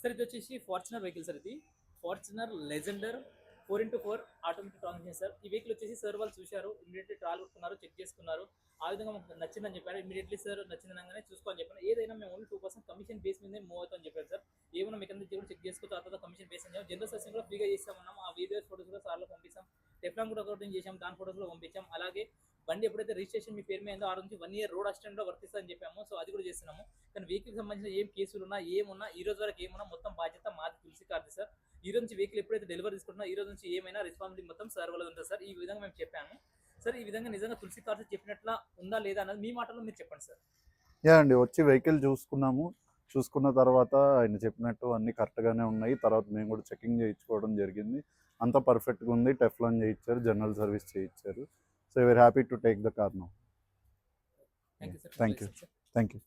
Sir ఇది వచ్చేసి Fortuner vehicle sir. ఇది Fortuner Legender 4x4 automatic transmission sir. ఈ వెహికల్ వచ్చేసి సార్ వాళ్ళు చూశారు, ఇమీడియట్లీ ట్రాల్ కొట్టుకున్నారు, చెక్ చేసుకున్నారు. ఆ విధంగా మాకు నచ్చిందని చెప్పారు. ఇమీడియట్లీ సార్ నచ్చిందనగానే చూసుకోని చెప్పాను. ఏదైనా మేము ఓన్లీ 2% కమిషన్ బేస్ మీదే మూవ్ అవుతామని చెప్పారు సార్. ఏమైనా మెకానిక్ కూడా చెక్ చేసుకోవచ్చు, ఆ తర్వాత కమిషన్ బేస్ అని జనరల్ సర్వీసింగ్ కూడా ఫ్రీగా చేస్తామన్నాం. ఆ వీడియోస్ ఫోటోస్ కూడా సార్లో పంపిస్తాం. టెఫ్లాన్ కూడా ఒకటి చేసాం, దాని ఫోటోస్ కూడా పంపించాం. అలాగే బండి ఎప్పుడైతే రిజిస్ట్రేషన్ మీ పేరు మీద అయిందో ఆ నుంచి 1 ఇయర్ రోడ్ అసిస్టెంట్ కూడా వర్తిస్తుందని చెప్పాము. సో అది కూడా చేస్తున్నాము. కానీ వెహికల్ సంబంధించిన ఏం కేసులు ఉన్నా ఏమున్నా ఈ రోజు వరకు ఏమున్నా మొత్తం బాధ్యత మాది తులసి కార్ది సార్. ఈ రోజు నుంచి వెహికల్ ఎప్పుడైతే డెలివరీ తీసుకుంటున్నా ఈ రోజు నుంచి ఏమైనా రెస్పాన్సిబిలిటీ మొత్తం సార్ వాళ్ళది ఉంటుంది సార్. ఈ విధంగా మేము చెప్పాము సార్. ఈ విధంగా నిజంగా తులసి కార్స్ చెప్పినట్ల ఉందా లేదా అన్నది మీ మాటల్లో మీరు చెప్పండి సార్. యా అండి, వచ్చి వెహికల్ చూసుకున్నాము. చూసుకున్న తర్వాత ఆయన చెప్పినట్టు అన్నీ కరెక్ట్గానే ఉన్నాయి. తర్వాత మేము కూడా చెకింగ్ చేయించుకోవడం జరిగింది. అంతా పర్ఫెక్ట్గా ఉంది. టెఫ్లాన్ చేయించారు, జనరల్ సర్వీస్ చేయించారు. So we are happy to take the car now. Thank you sir. Thank you.